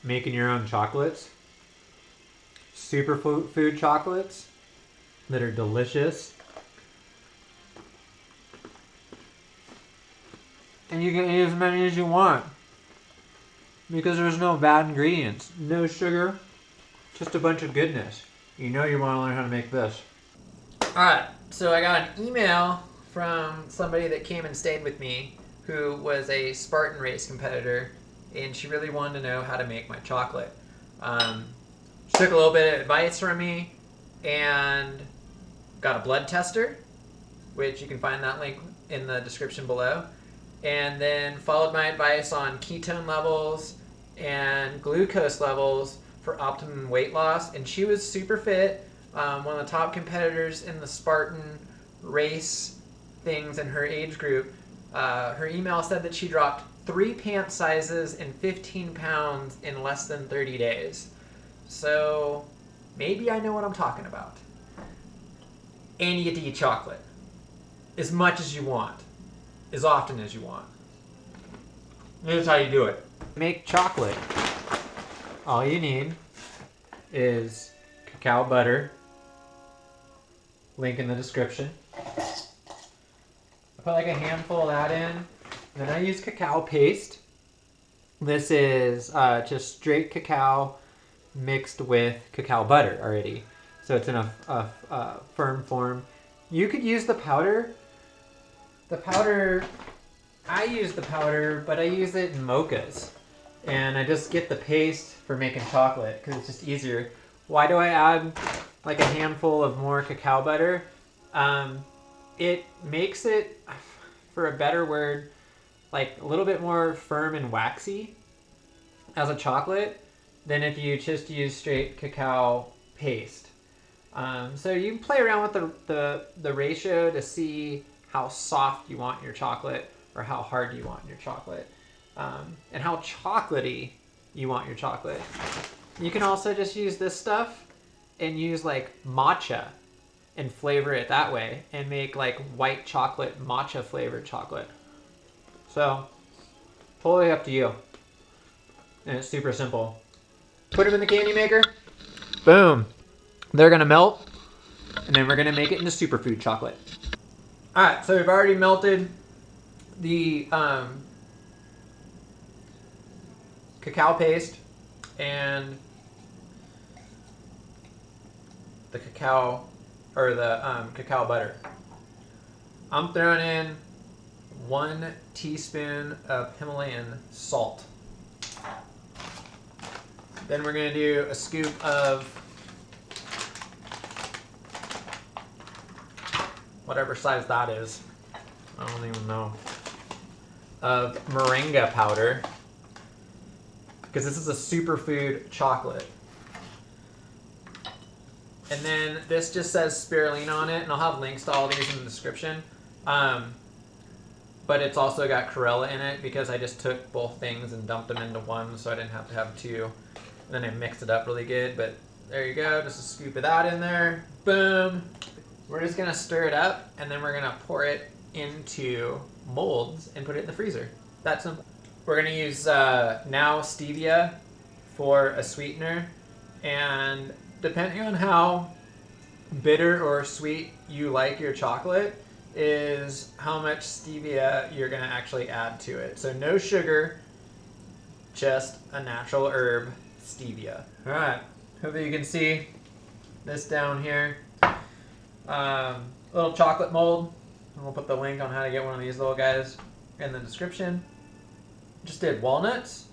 making your own chocolates. Superfood chocolates that are delicious. And you can eat as many as you want because there's no bad ingredients, no sugar, just a bunch of goodness. You know you want to learn how to make this. Alright, so I got an email from somebody that came and stayed with me who was a Spartan race competitor, and she really wanted to know how to make my chocolate. She took a little bit of advice from me and got a blood tester, which you can find that link in the description below, and then followed my advice on ketone levels and glucose levels for optimum weight loss. And she was super fit, one of the top competitors in the Spartan race things in her age group. Her email said that she dropped 3 pant sizes and 15 pounds in less than 30 days. So maybe I know what I'm talking about. And you get to eat chocolate as much as you want, as often as you want. This is how you do it. Make chocolate. All you need is cacao butter. Link in the description. I put like a handful of that in. Then I use cacao paste. This is just straight cacao mixed with cacao butter already. So it's in a firm form. You could use the powder. I use the powder, but I use it in mochas. And I just get the paste for making chocolate because it's just easier. Why do I add like a handful of more cacao butter? It makes it, for a better word, like a little bit more firm and waxy as a chocolate than if you just use straight cacao paste. So you can play around with the ratio to see how soft you want your chocolate or how hard you want your chocolate, and how chocolatey you want your chocolate. You can also just use this stuff and use like matcha and flavor it that way and make like white chocolate matcha flavored chocolate. So totally up to you. And it's super simple. Put them in the candy maker. Boom. They're gonna melt, and then we're gonna make it into superfood chocolate. All right, so we've already melted the cacao paste and the cacao butter. I'm throwing in 1 teaspoon of Himalayan salt. Then we're gonna do a scoop of whatever size that is. I don't even know. Of moringa powder, because this is a superfood chocolate. And then this just says spirulina on it, and I'll have links to all these in the description. But it's also got chlorella in it because I just took both things and dumped them into one, so I didn't have to have two. And then I mixed it up really good, but there you go, just a scoop of that in there. Boom. We're just gonna stir it up, and then we're gonna pour it into molds and put it in the freezer. That's simple. We're gonna use now stevia for a sweetener, and depending on how bitter or sweet you like your chocolate is how much stevia you're gonna actually add to it. So no sugar, just a natural herb, stevia. All right, hopefully you can see this down here. Little chocolate mold. And we'll put the link on how to get one of these little guys in the description. Just did walnuts,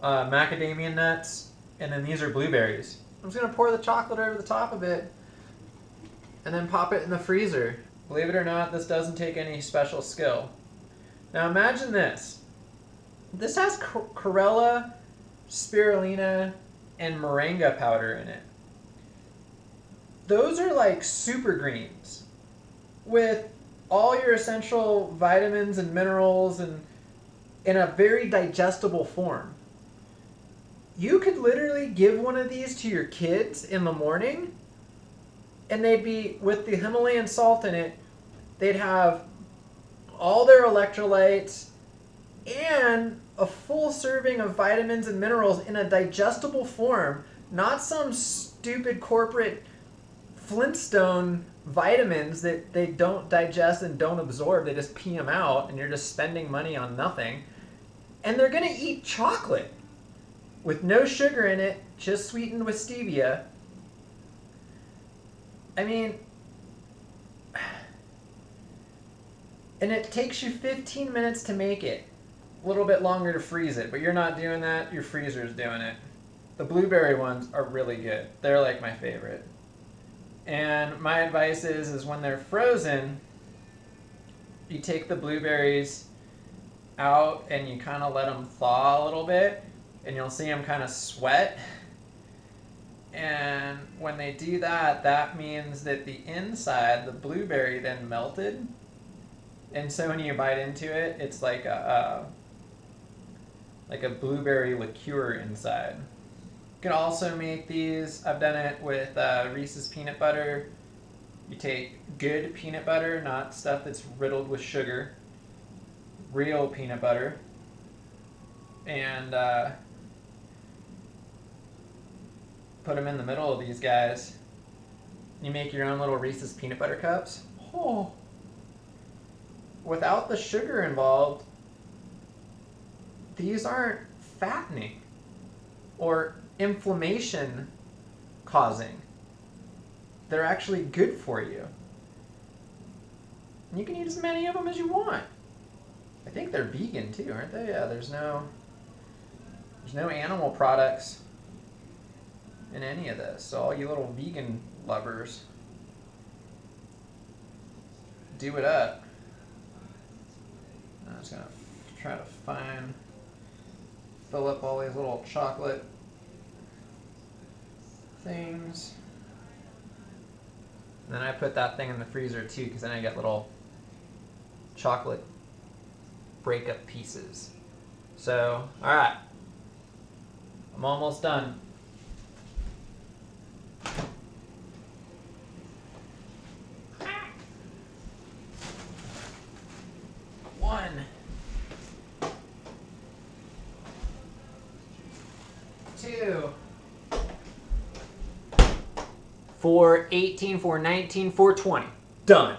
macadamia nuts, and then these are blueberries. I'm just gonna pour the chocolate over the top of it and then pop it in the freezer. Believe it or not, this doesn't take any special skill. Now imagine this. This has chlorella, spirulina, and moringa powder in it. Those are like super greens with all your essential vitamins and minerals and in a very digestible form. You could literally give one of these to your kids in the morning, and they'd be, with the Himalayan salt in it, they'd have all their electrolytes and a full serving of vitamins and minerals in a digestible form, not some stupid corporate Flintstone vitamins that they don't digest and don't absorb. They just pee them out, and you're just spending money on nothing. And they're going to eat chocolate with no sugar in it, just sweetened with stevia. I mean, and it takes you 15 minutes to make it. A little bit longer to freeze it, but you're not doing that. Your freezer's doing it. The blueberry ones are really good. They're like my favorite. And my advice is when they're frozen, you take the blueberries out and you kind of let them thaw a little bit, and you'll see them kind of sweat. And when they do that, that means that the inside, the blueberry, then melted. And so when you bite into it, it's like a blueberry liqueur inside. You can also make these, I've done it with Reese's peanut butter. You take good peanut butter, not stuff that's riddled with sugar. Real peanut butter. And put them in the middle of these guys. You make your own little Reese's peanut butter cups. Oh. Without the sugar involved, these aren't fattening or inflammation causing. They're actually good for you. And you can eat as many of them as you want. I think they're vegan too, aren't they? Yeah, there's no animal products in any of this. So all you little vegan lovers, do it up. I'm just gonna try to fill up all these little chocolate things. And then I put that thing in the freezer too, because then I get little chocolate breakup pieces. So, alright. I'm almost done. One. 2. 4, 18, 4, 19, 4, 20. Done.